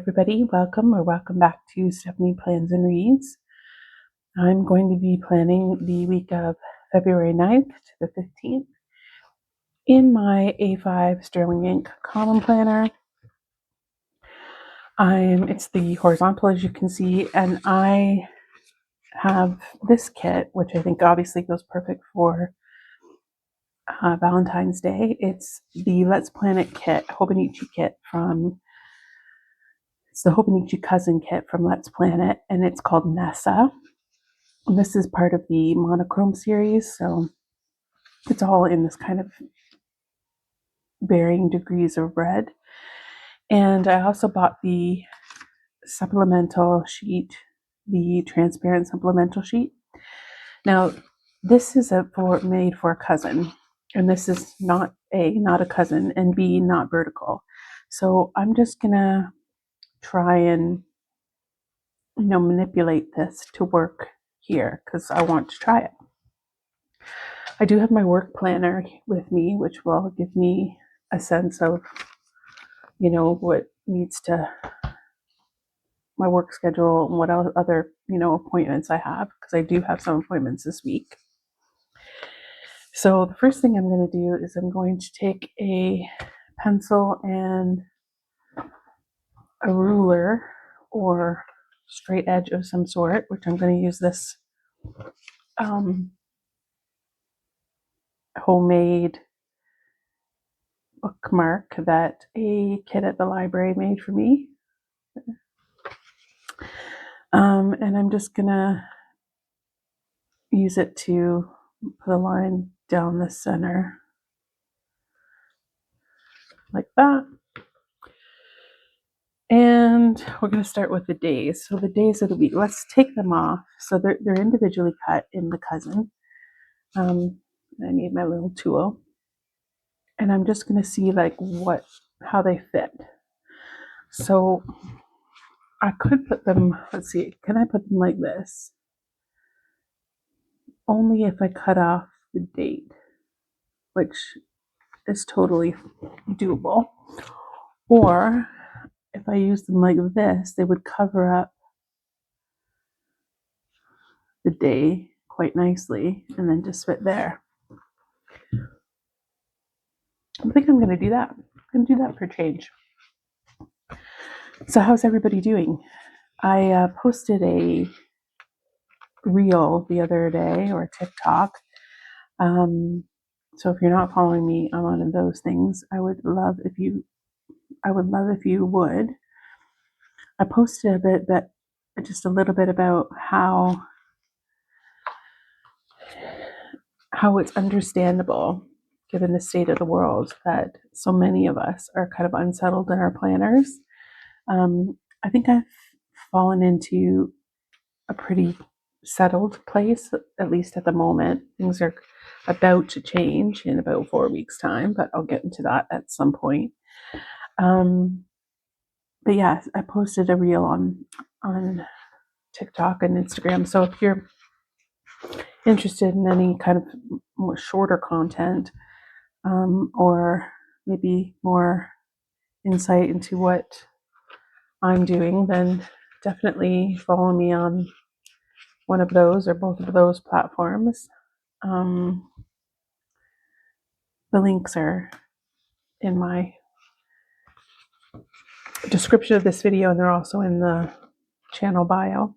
everybody, welcome back to Stephanie Plans and Reads. I'm going to be planning the week of February 9th to the 15th in my A5 Sterling Ink column planner. It's the horizontal, as you can see, and I have this kit, which I think obviously goes perfect for Valentine's Day. It's the Let's Plan It kit, Hobonichi kit it's the Hobonichi cousin kit from Let's Plan It, and it's called Nessa. This is part of the monochrome series, so it's all in this kind of varying degrees of red. And I also bought the supplemental sheet, the transparent supplemental sheet. Now, this is made for a cousin, and this is not a cousin, and B, not vertical. So I'm just gonna try and manipulate this to work here because I want to try it. I do have my work planner with me, which will give me a sense of, what needs to, my work schedule and what other, appointments I have, because I do have some appointments this week. So the first thing I'm going to do is I'm going to take a pencil and a ruler or straight edge of some sort, which I'm going to use this homemade bookmark that a kid at the library made for me. And I'm just gonna use it to put a line down the center like that. And we're going to start with the days. So the days of the week, let's take them off. So they're individually cut in the cousin. I need my little tool. And I'm just going to see how they fit. So I could put them, let's see, can I put them like this? Only if I cut off the date, which is totally doable. Or if I use them like this, they would cover up the day quite nicely and then just fit there. I think I'm going to do that. I'm going to do that for change. So how's everybody doing? I posted a reel the other day, or TikTok. So if you're not following me on one of those things, I would love if you would. I posted just a little bit about how it's understandable, given the state of the world, that so many of us are kind of unsettled in our planners. I think I've fallen into a pretty settled place, at least at the moment. Things are about to change in about 4 weeks' time, but I'll get into that at some point. But yeah, I posted a reel on TikTok and Instagram. So if you're interested in any kind of more shorter content, or maybe more insight into what I'm doing, then definitely follow me on one of those or both of those platforms. The links are in my description of this video, and they're also in the channel bio.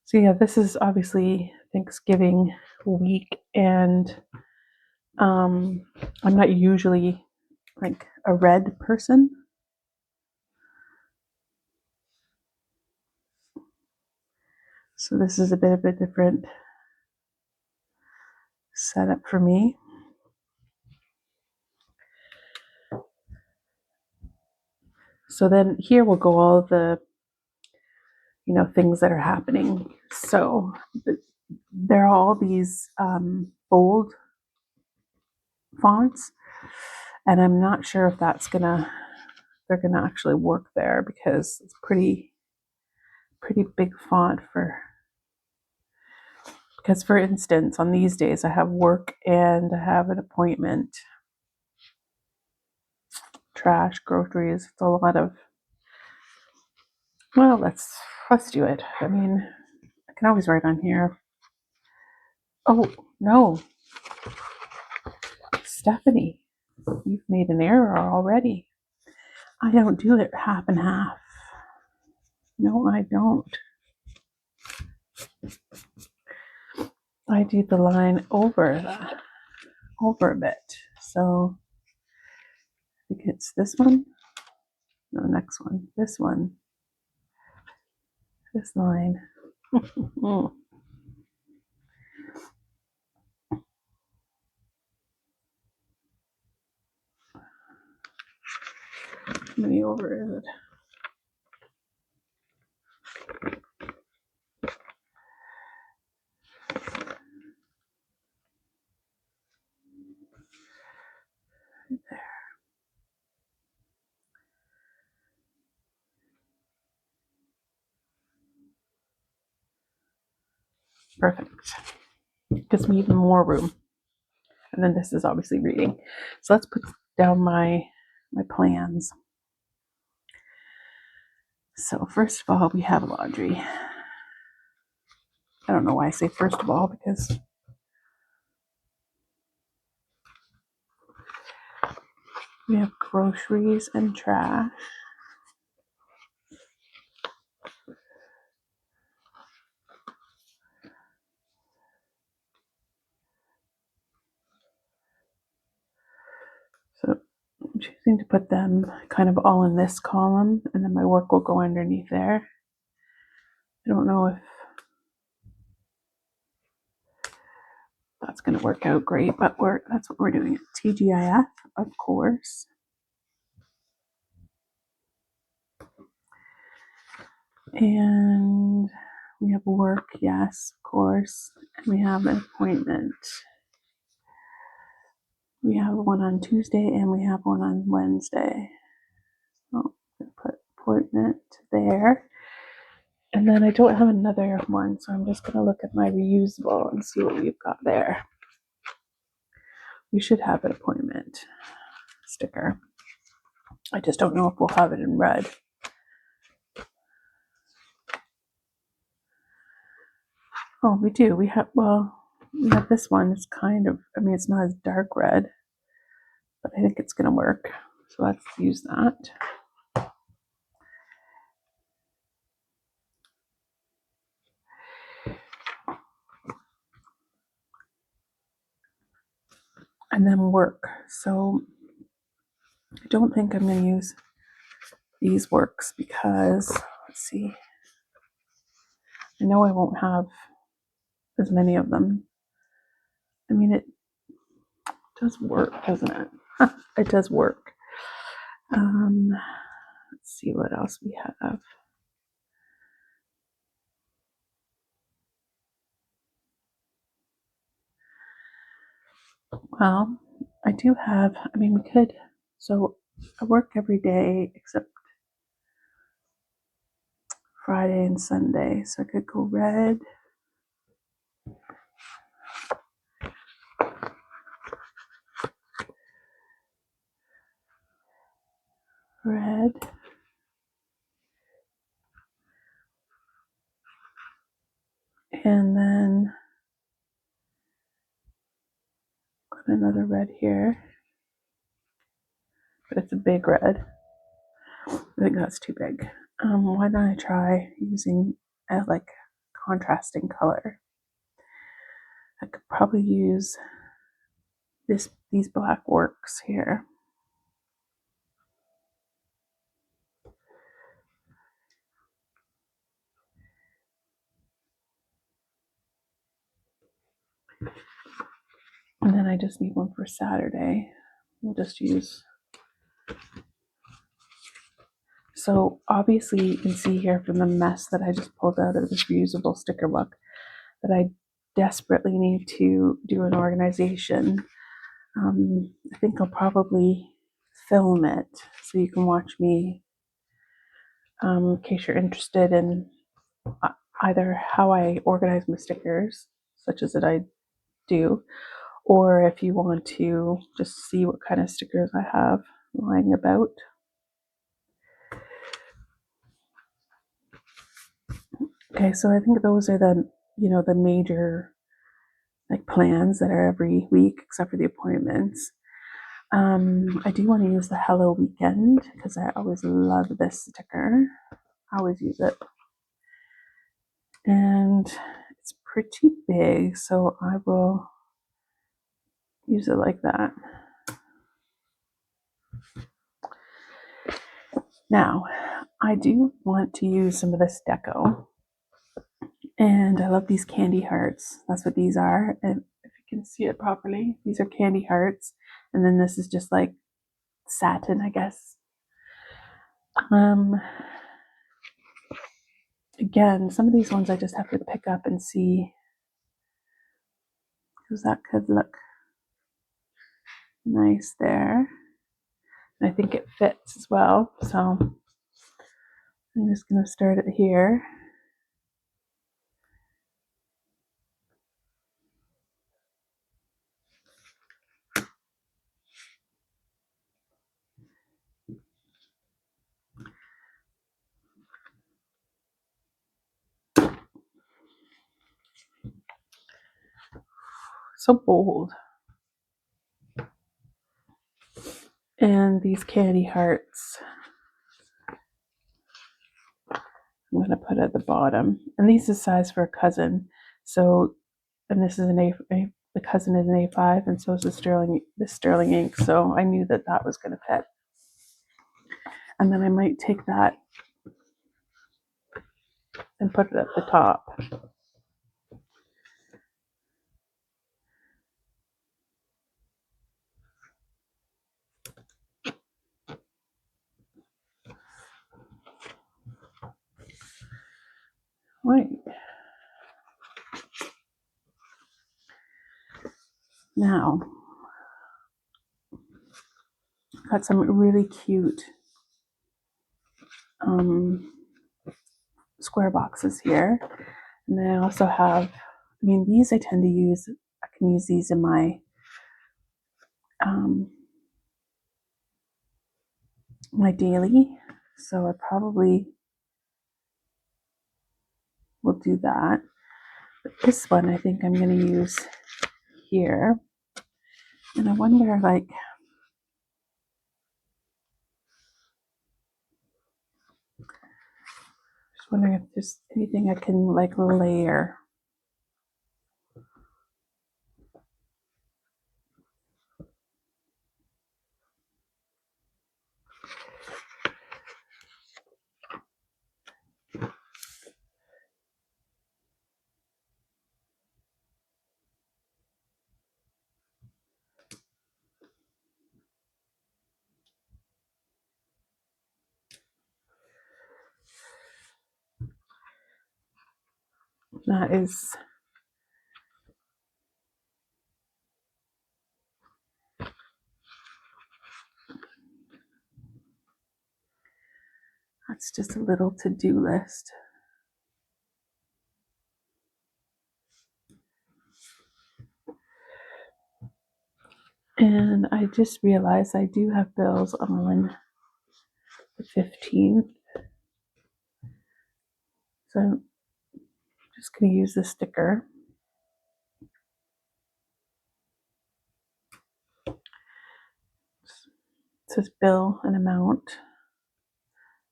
So yeah, this is obviously Thanksgiving week, and I'm not usually like a red person. So this is a bit of a different setup for me. So then here we'll go all the things that are happening. So there are all these bold fonts, and I'm not sure if they're gonna actually work there, because it's pretty big font because for instance, on these days I have work and I have an appointment. trash, groceries. It's a lot of, well, let's do it. I mean, I can always write on here. Oh, no. Stephanie, you've made an error already. I don't do it half and half. No, I don't. I do the line over a bit. So I think it's this one. No, next one. This one. This line. How many over is it? There. Perfect. Gives me even more room. And then this is obviously reading. So let's put down my plans. So first of all, we have laundry. I don't know why I say first of all, because we have groceries and trash. So I'm choosing to put them kind of all in this column, and then my work will go underneath there. I don't know if that's going to work out great, but that's what we're doing. TGIF, of course. And we have work, yes, of course. And we have an appointment. We have one on Tuesday and we have one on Wednesday. So I'm going to put appointment there. And then I don't have another one, so I'm just going to look at my reusable and see what we've got there. We should have an appointment sticker. I just don't know if we'll have it in red. Oh, we do. We have this one. It's kind of, I mean, it's not as dark red, but I think it's going to work. So let's use that. And then work. So I don't think I'm going to use these works because, let's see, I know I won't have as many of them. I mean, it does work, doesn't it? It does work. Let's see what else we have. Well, I do have, I mean, we could, so I work every day except Friday and Sunday. So I could go red. Red. And then got another red here. But it's a big red. I think that's too big. Why don't I try using a like contrasting color? I could probably use these black works here. And then I just need one for Saturday. We'll just use. So obviously you can see here from the mess that I just pulled out of this reusable sticker book that I desperately need to do an organization. I think I'll probably film it so you can watch me in case you're interested in either how I organize my stickers, such as that I do, or if you want to just see what kind of stickers I have, lying about. Okay, so I think those are the, the major like plans that are every week except for the appointments. I do want to use the Hello Weekend because I always love this sticker. I always use it. And it's pretty big, so I will use it like that. Now, I do want to use some of this deco. And I love these candy hearts. That's what these are. And if you can see it properly, these are candy hearts. And then this is just like satin, I guess. Again, some of these ones I just have to pick up and see, because that could look nice there. And I think it fits as well. So I'm just going to start it here. So bold. And these candy hearts, I'm going to put at the bottom. And these is size for a cousin. So, and this is the cousin is an A5, and so is the sterling ink. So I knew that that was going to fit. And then I might take that and put it at the top. Right. Now, got some really cute square boxes here. And then I also have, these I tend to use, I can use these in my my daily. So I probably will do that. But this one I think I'm going to use here. And I wonder, like, just wondering if there's anything I can like layer. That's just a little to-do list. And I just realized I do have bills on the 15th. So I'm just going to use the sticker. It says bill and amount.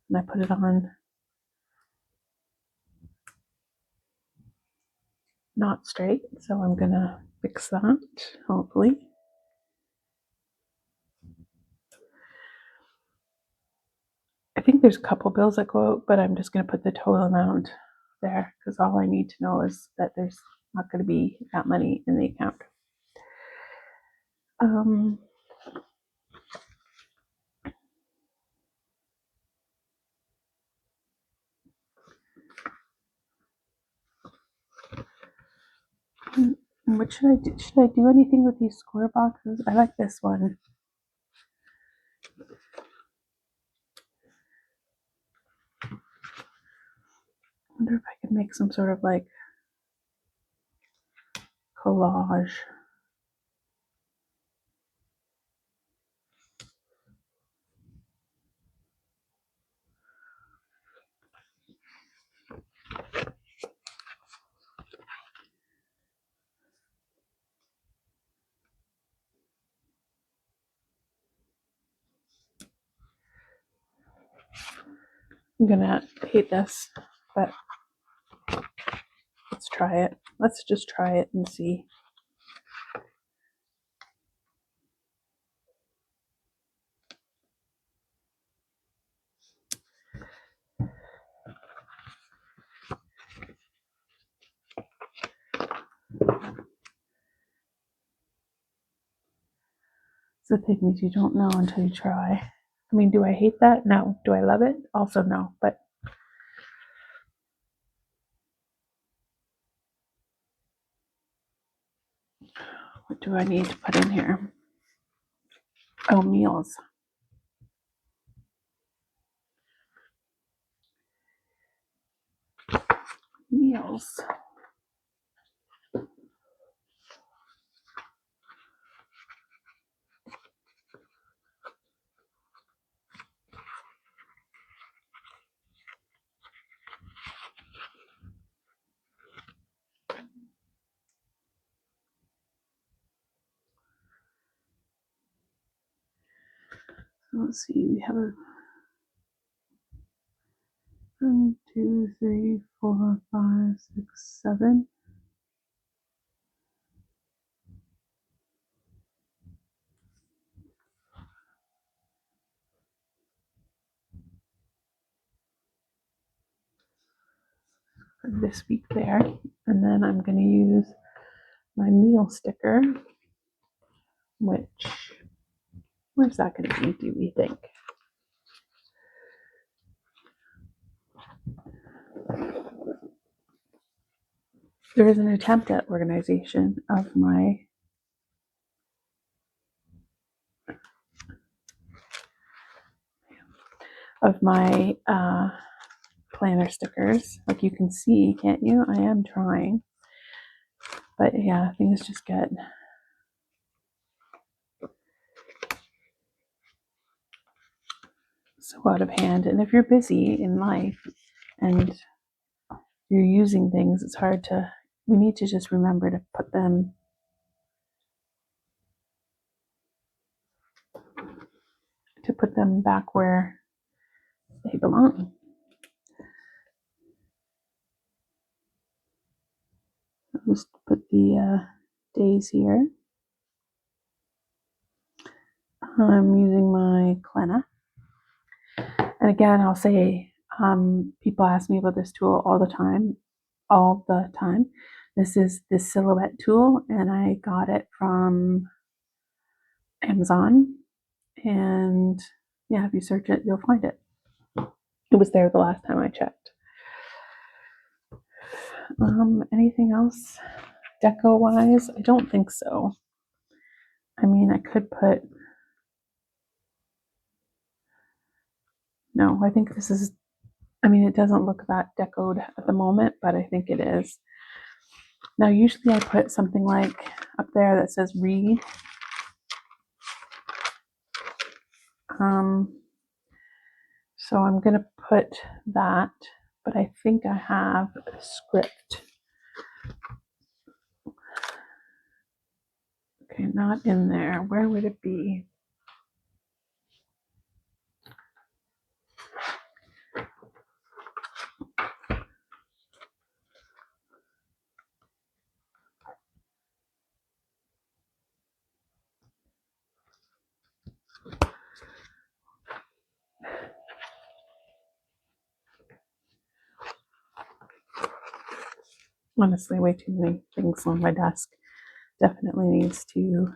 And I put it on not straight. So I'm going to fix that, hopefully. I think there's a couple bills that go out, but I'm just going to put the total amount there because all I need to know is that there's not going to be that money in the account. What should I do? Should I do anything with these square boxes? I like this one. I wonder if I can make some sort of like collage. I'm gonna hate this, but let's try it. Let's just try it and see. It's the things you don't know until you try. I mean, do I hate that? No. Do I love it? Also no, but what do I need to put in here? Oh, meals. Meals. Let's see, we have a 1, 2, 3, 4, 5, 6, 7. This week there, and then I'm going to use my meal sticker, which, where's that going to be, do we think? There is an attempt at organization of my planner stickers. Like you can see, can't you? I am trying, but yeah, things just get so out of hand. And if you're busy in life and you're using things, it's hard to, we need to just remember to put them back where they belong. I'll just put the days here. I'm using my Klenna. And again, I'll say, people ask me about this tool all the time. This is the silhouette tool, and I got it from Amazon. And yeah, if you search it, you'll find it. It was there the last time I checked. Anything else deco wise? I don't think so. I mean, I could put, no, I think this is, I mean, it doesn't look that decoed at the moment, but I think it is. Now, usually I put something like up there that says read. So I'm going to put that, but I think I have a script. Okay, not in there. Where would it be? Honestly, way too many things on my desk. Definitely needs to.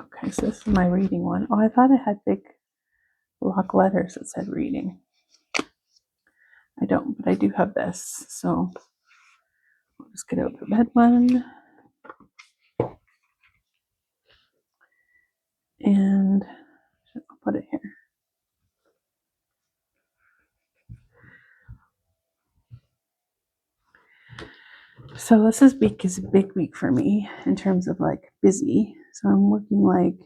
Okay, so this is my reading one. Oh, I thought I had big block letters that said reading. I don't, but I do have this. So I'll just get out the red one. And I'll put it here. So this week is a big week for me in terms of like busy. So I'm working like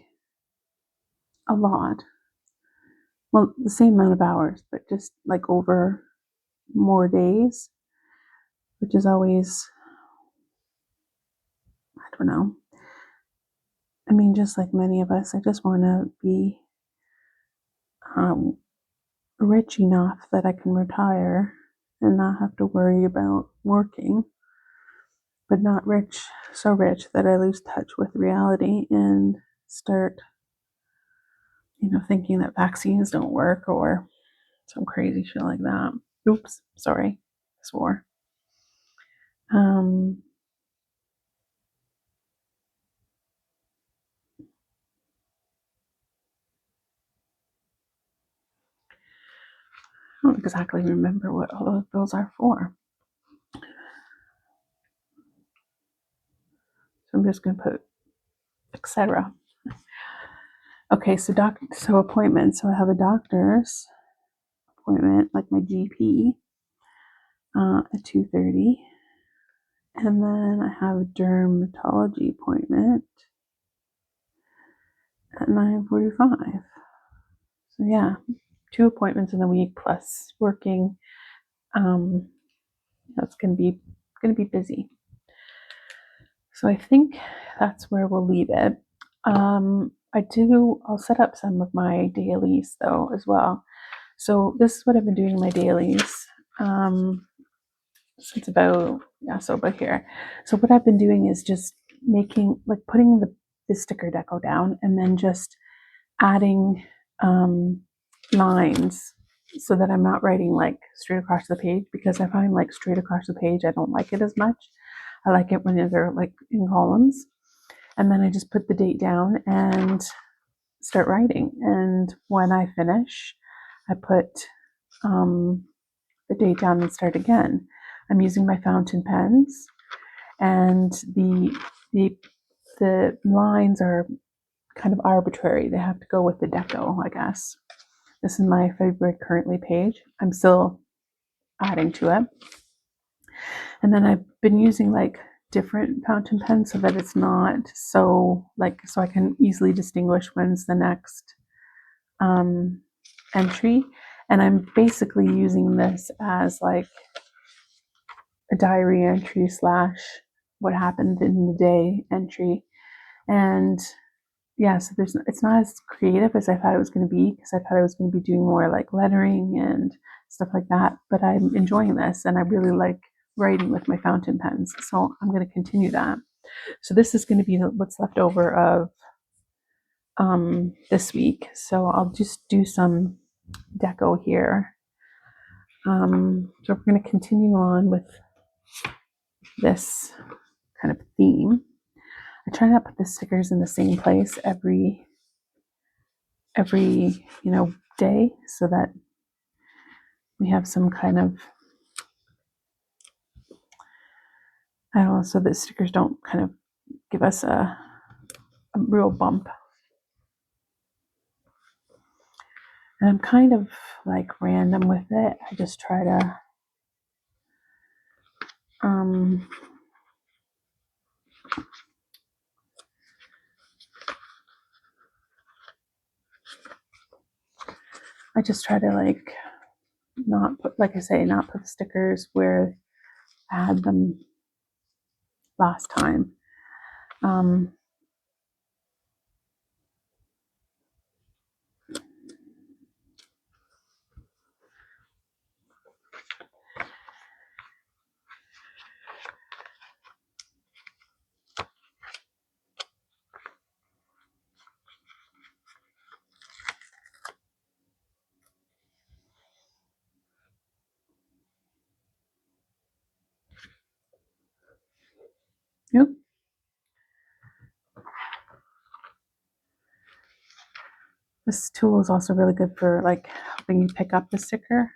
a lot. Well, the same amount of hours, but just like over more days, which is always, I don't know. I mean, just like many of us, I just want to be rich enough that I can retire and not have to worry about working, but not rich, so rich that I lose touch with reality and start, thinking that vaccines don't work or some crazy shit like that. Oops, sorry, swore. Um, I don't exactly remember what all those bills are for. So I'm just going to put etc. Okay, so appointments. So I have a doctor's appointment, like my GP, at 2:30, and then I have a dermatology appointment at 9:45. So yeah, 2 appointments in the week plus working. That's gonna be busy. So I think that's where we'll leave it. I'll set up some of my dailies though as well. So this is what I've been doing in my dailies. Since about here. So what I've been doing is just putting the sticker deco down and then just adding lines so that I'm not writing like straight across the page, because I find like straight across the page I don't like it as much. I like it when they're like in columns. And then I just put the date down and start writing. And when I finish, I put the date down and start again. I'm using my fountain pens, and the lines are kind of arbitrary. They have to go with the deco, I guess. This is my favorite currently page. I'm still adding to it. And then I've been using like different fountain pens so that it's not so so I can easily distinguish when's the next entry. And I'm basically using this as like a diary entry slash what happened in the day entry. And yeah, so it's not as creative as I thought it was going to be, because I thought I was going to be doing more like lettering and stuff like that. But I'm enjoying this, and I really like writing with my fountain pens. So I'm going to continue that. So this is going to be what's left over of this week. So I'll just do some deco here. So we're going to continue on with this kind of theme. I try not to put the stickers in the same place every day, so that we have some kind of, I don't know, so that stickers don't kind of give us a real bump. And I'm kind of like random with it. I just try to like not put, like I say, not put the stickers where I had them last time. Yep. This tool is also really good for like helping you pick up the sticker.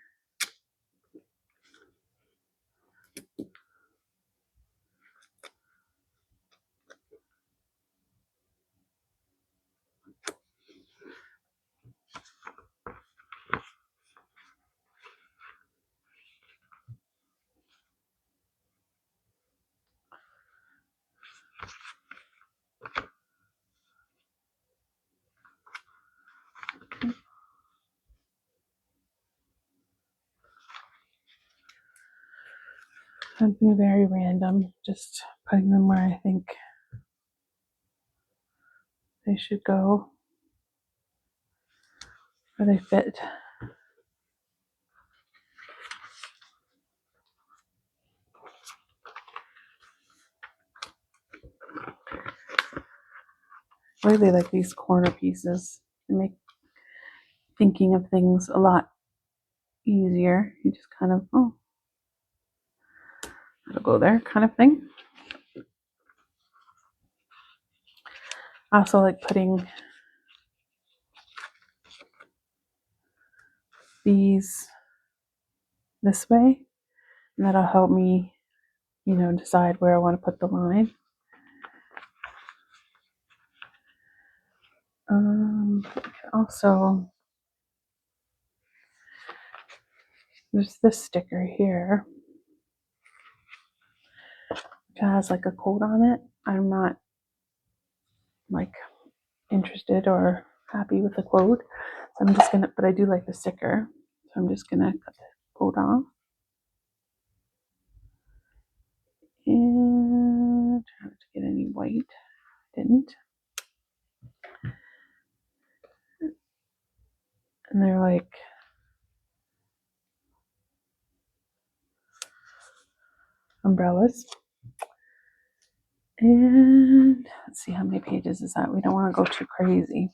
I'm being very random, just putting them where I think they should go. sure they fit. I really like these corner pieces. They make thinking of things a lot easier. You just kind of, oh, it'll go there kind of thing. I also like putting these this way, and that'll help me, decide where I want to put the line. Also, there's this sticker here, which has like a quote on it. I'm not like interested or happy with the quote, so I'm just gonna, but I do like the sticker, so I'm just gonna cut the quote off. And try not to get any white. Didn't. And they're like umbrellas. And let's see, how many pages is that? We don't want to go too crazy.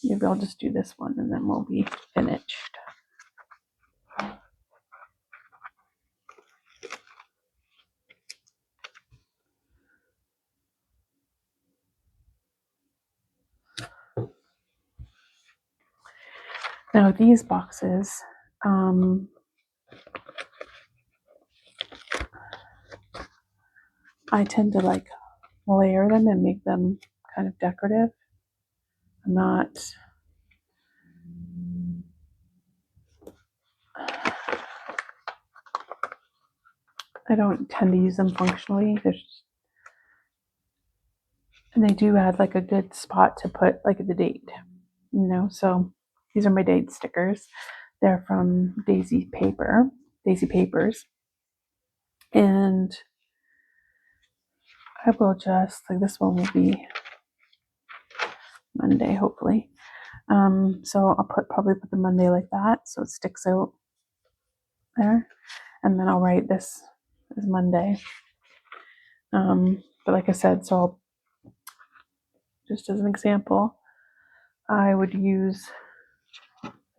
Maybe I'll just do this one and then we'll be finished. Now these boxes, I tend to like layer them and make them kind of decorative. I'm not, I don't tend to use them functionally. And they do add like a good spot to put like the date, so these are my date stickers. They're from Daisy Papers. And I will just, like, this one will be Monday, hopefully. So I'll probably put the Monday like that, so it sticks out there. And then I'll write this as Monday. But like I said, so I'll, just as an example, I would use,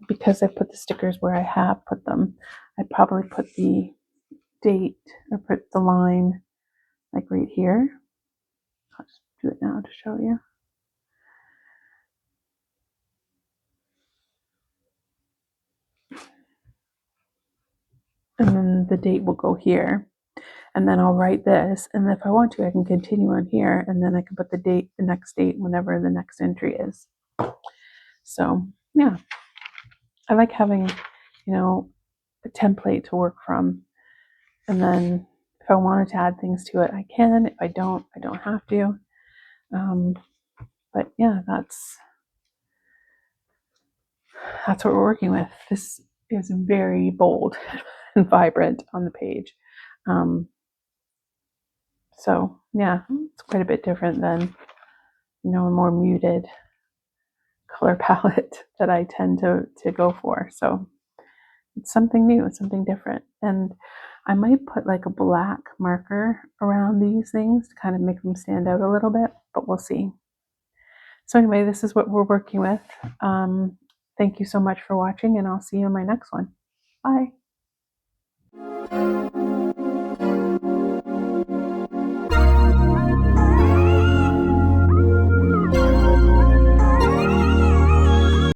because I put the stickers where I have put them, I probably put the date or put the line like right here. I'll just do it now to show you. And then the date will go here. And then I'll write this. And if I want to, I can continue on here. And then I can put the date, the next date, whenever the next entry is. So, yeah. I like having, a template to work from. And then if I wanted to add things to it, I can. If I don't have to. But yeah, that's what we're working with. This is very bold and vibrant on the page. So yeah, it's quite a bit different than, a more muted color palette that I tend to go for. So it's something new, it's something different. And I might put like a black marker around these things to kind of make them stand out a little bit, but we'll see. So anyway, this is what we're working with. Thank you so much for watching, and I'll see you in my next one. Bye.